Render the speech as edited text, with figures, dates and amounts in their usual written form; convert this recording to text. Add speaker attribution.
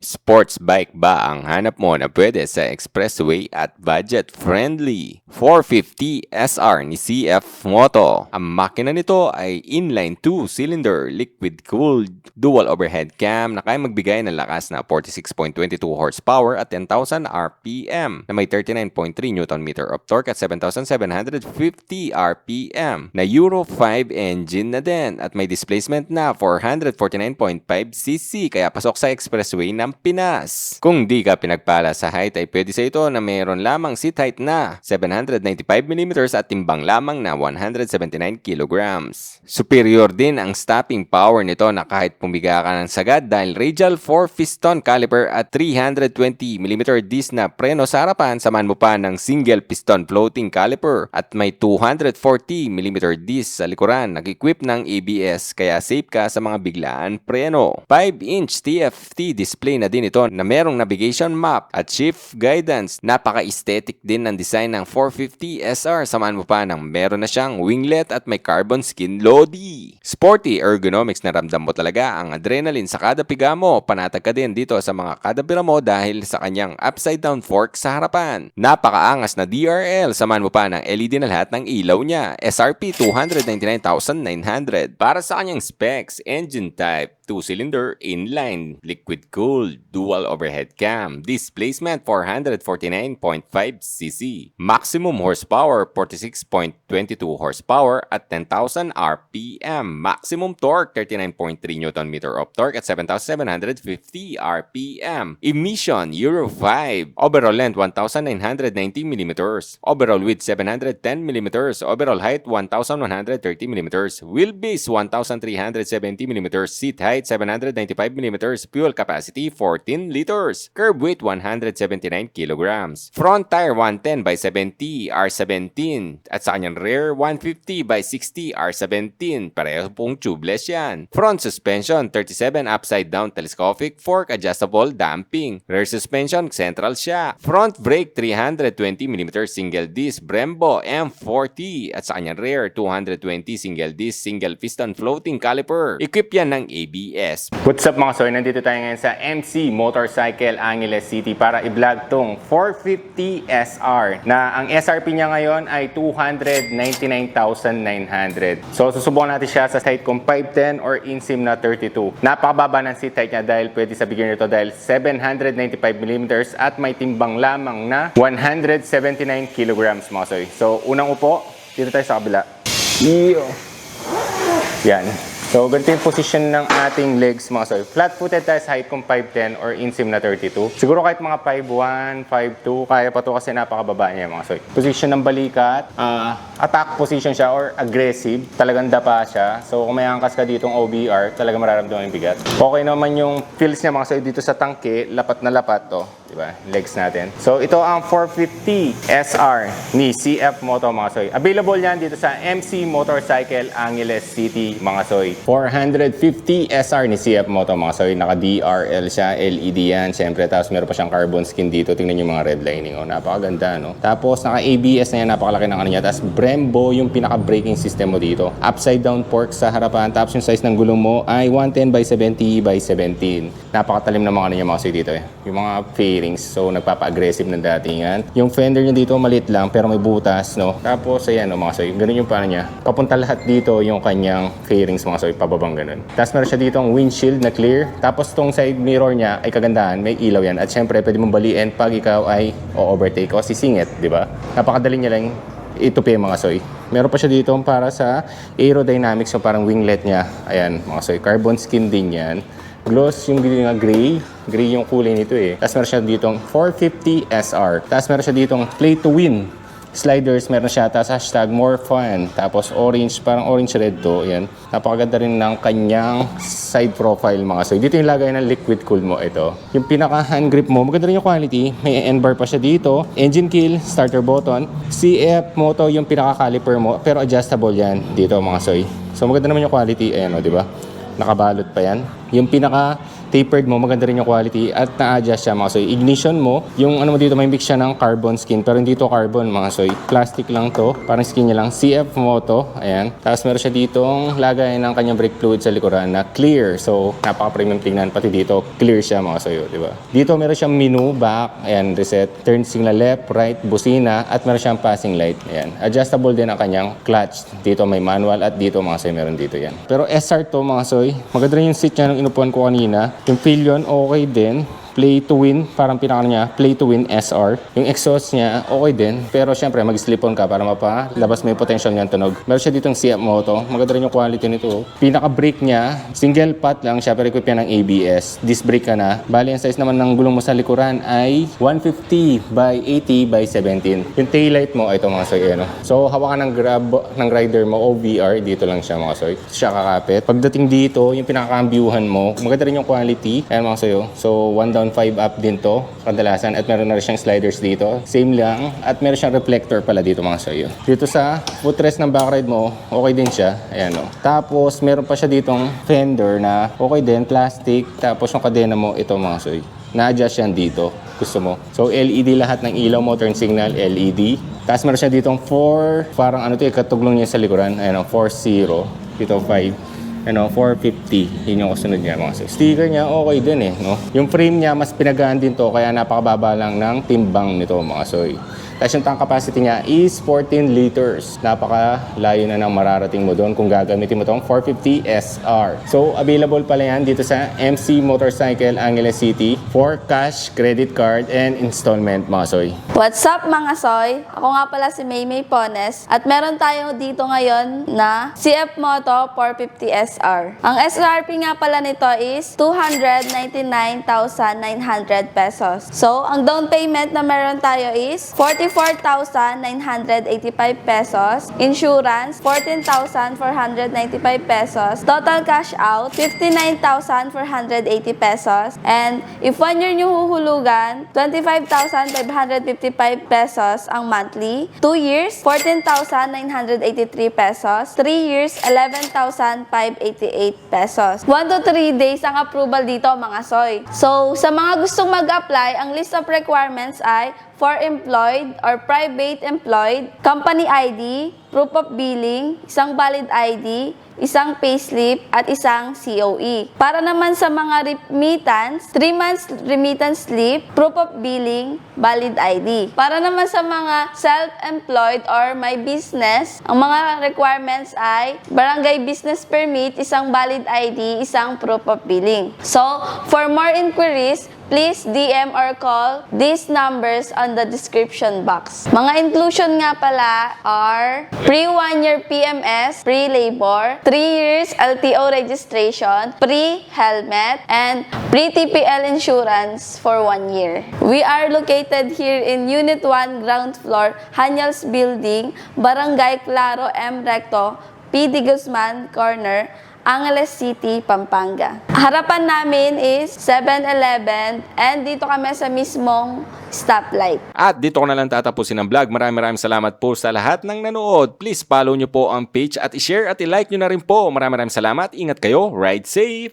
Speaker 1: Sports bike ba ang hanap mo na pwede sa expressway at budget-friendly? 450 SR ni CF Moto. Ang makina nito ay inline 2-cylinder liquid-cooled dual overhead cam na kaya magbigay ng lakas na 46.22 horsepower at 10,000 RPM na may 39.3 Nm of torque at 7,750 RPM na Euro 5 engine na din at may displacement na 449.5cc kaya pasok sa expressway ng Pinas. Kung di ka pinagpala sa height ay pwede sa ito na mayroon lamang seat height na 795mm at timbang lamang na 179 kg. Superior din ang stopping power nito na kahit pumiga ka ng sagad dahil radial 4-piston caliper at 320mm disc na preno sa harapan samahan mo pa ng single piston floating caliper at may 240mm disc sa likuran nag-equip ng ABS kaya safe ka sa mga biglaan preno. 5-inch TFT display na din ito na merong navigation map at shift guidance. Napaka-aesthetic din ng design ng 450 SR. Samahan mo pa ng meron na siyang winglet at may carbon skin lodi. Sporty ergonomics na ramdam mo talaga ang adrenaline sa kada piga mo. Panatag ka din dito sa mga kada bira mo dahil sa kanyang upside down fork sa harapan. Napakaangas na DRL. Samahan mo pa ng LED na lahat ng ilaw niya. SRP 299,900. Para sa kanyang specs, engine type 2-cylinder inline liquid-cooled dual overhead cam, displacement 449.5cc, maximum horsepower 46.22 horsepower at 10,000 RPM, maximum torque 39.3 Nm of torque at 7,750 RPM, emission Euro 5, overall length 1,990mm, overall width 710mm, overall height 1,130mm, wheelbase 1,370mm, seat height 795mm, fuel capacity 14 liters, curb weight 179 kilograms, front tire 110 by 70 R17 at sa kanyang rear 150 by 60 R17, pareho pong tubeless yan. Front suspension 37 upside down telescopic fork adjustable damping, rear suspension central siya, front brake 320mm single disc Brembo M40 at sa kanyang rear 220 single disc single piston floating caliper, equip yan ng ABS.
Speaker 2: What's up mga soy? Nandito tayo ngayon sa MC Motorcycle Angeles City para i-vlog tong 450 SR na ang SRP niya ngayon ay 299,900. So susubukan natin siya sa height kung 510 or insim na 32. Napakababa ng seat height niya dahil pwede sa beginner to dahil 795mm at may timbang lamang na 179 kilograms mga soy. So unang upo, dito tayo sa kabila. Yan. So, ganito yung position ng ating legs mga soy. Flat-footed tayo sa height kung 5'10 or insim na 32. Siguro kahit mga 5'1, 5'2, kaya pa to kasi napakababa niya mga soy. Position ng balikat, attack position siya or aggressive. Talagang dapa siya. So, kung may angkas ka ditong OBR, talagang mararamdaman yung bigat. Okay naman yung feels niya mga soy dito sa tangke. Lapat na lapat to. Diba? Legs natin. So, ito ang 450 SR ni CF Moto mga soy. Available yan dito sa MC Motorcycle Angeles City mga soy. 450 SR ni CF Moto mga soy. Naka DRL siya, LED yan. Siyempre, tapos meron pa siyang carbon skin dito. Tingnan yung mga red lining. Oh, napakaganda, no? Tapos, naka ABS na yan. Napakalaki ng ano niya. Tapos, Brembo yung pinaka-braking system mo dito. Upside down fork sa harapan. Tapos, yung size ng gulong mo ay 110 by 70 by 17. Napakatalim ng mga ano niya mga soy dito. Yung mga fairings. So, nagpapa-aggressive ng datingan. Yung fender niya dito maliit lang pero may butas, no? Tapos, ayan, no, mga soy. Ganun yung paano niya. Papunta lahat dito yung kanyang fairings, mga soy. Pababang ganun. Tapos, meron siya dito ang windshield na clear. Tapos, tong side mirror niya ay kagandahan. May ilaw yan. At syempre, pwede mong baliin pag ikaw ay o-overtake o sisingit, di ba? Napakadali niya lang itupi, mga soy. Meron pa siya dito para sa aerodynamics, so parang winglet niya. Ayan, mga soy. Carbon skin din yan. Gloss yung nga gray. Gray yung kulay nito eh. Tapos meron siya ditong 450 SR. Tapos meron siya ditong play to win. Sliders meron siya. Tapos hashtag more fun. Tapos orange, parang orange red to. Ayan. Napakaganda rin ng kanyang side profile mga soy. Dito yung lagay ng liquid cool mo ito. Yung pinaka hand grip mo, maganda rin yung quality. May N-bar pa siya dito. Engine kill, starter button. CF Moto yung pinaka caliper mo. Pero adjustable yan dito mga soy. So maganda naman yung quality. Ayan o, di ba? Nakabalot pa yan. Yung pinaka tapered mo, maganda rin yung quality at na-adjust siya mga soy. Ignition mo, yung ano mo dito, may mix siya ng carbon skin, pero hindi to carbon mga soy. Plastic lang to, parang skin niya lang. CF Moto, ayan. Tapos meron siya ditong lagay ng kanyang brake fluid sa likuran na clear. So, napaka-premium tingnan. Pati dito, clear siya mga soy, di ba? Dito meron siyang menu, back, ayan, reset, turn signal left, right, busina, at meron siyang passing light. Ayan. Adjustable din ang kanyang clutch. Dito may manual at dito mga soy, meron dito yan. Pero SR to mga soy, maganda rin yung seat niya nung inupuan ko kanina. Yung pillion, okay din. Play to win, parang pinaka niya, play to win SR. Yung exhaust niya, okay din. Pero syempre, mag-slip-on ka para mapalabas mo yung potential niyang tunog. Meron siya ditong CF Moto. Maganda rin yung quality nito. Pinaka-brake niya, single pot lang siya, pero equip yan ng ABS. Disc brake ka na. Bali, ang size naman ng gulong mo sa likuran ay 150 by 80 by 17. Yung taillight mo, ito mga soy, ano. So, hawakan ng grab ng rider mo, OVR, dito lang siya mga soy. Siya kakapit. Pagdating dito, yung pinaka-cambyuhan mo, maganda rin yung quality. Ayan mga soy, oh. So, 1 down 5 up din to kadalasan at meron na rin siyang sliders dito, same lang, at meron siyang reflector pala dito mga soy. Dito sa footrest ng backride mo, okay din siya, ayan o. Tapos meron pa siya ditong fender na okay din, plastic, tapos yung kadena mo, ito mga soy, na-adjust yan dito, gusto mo. So LED lahat ng ilaw mo, turn signal, LED. Tapos meron siya ditong 4, parang ano to, katuglong niya sa likuran, ayan o, 4-0, dito 5. 450. Yun yung kasunod niya mga soy. Sticker niya, okay din eh, no? Yung frame niya, mas pinagaan din to, kaya napakababa lang ng timbang nito mga soy. Tapos yung tank capacity niya is 14 liters. Napakalayo na ng mararating mo doon kung gagamitin mo tong 450 SR. So, available pala yan dito sa MC Motorcycle Angeles City for cash, credit card, and installment mga soy.
Speaker 3: What's up mga soy? Ako nga pala si Maymay Pones at meron tayo dito ngayon na CF Moto 450 SR. Ang SRP nga pala nito is 299,900 pesos. So, ang down payment na meron tayo is 44,985 pesos. Insurance, 14,495 pesos. Total cash out, 59,480 pesos. And if 1 year nyo huhulugan, 25,555 pesos ang monthly. 2 years, 14,983 pesos. 3 years, 11,588 pesos. 1 to 3 days ang approval dito mga soy. So, sa mga gustong mag-apply, ang list of requirements ay for employed or private employed, company ID, proof of billing, isang valid ID, isang payslip, at isang COE. Para naman sa mga remittance, 3 months remittance slip, proof of billing, valid ID. Para naman sa mga self-employed or my business, ang mga requirements ay barangay business permit, isang valid ID, isang proof of billing. So, for more inquiries, please DM or call these numbers on the description box. Mga inclusion nga pala are free 1-year PMS, free labor, 3 years LTO registration, free helmet, and free TPL insurance for 1 year. We are located here in Unit 1, ground floor, Hanyals Building, Barangay Claro M. Recto, P. D. Guzman Corner, Angeles City, Pampanga. Harapan namin is 7-Eleven and dito kami sa mismong stoplight.
Speaker 1: At dito ko na lang tatapusin ang vlog. Maraming salamat po sa lahat ng nanood. Please follow nyo po ang page at i-share at i-like nyo na rin po. Maraming salamat. Ingat kayo. Ride safe!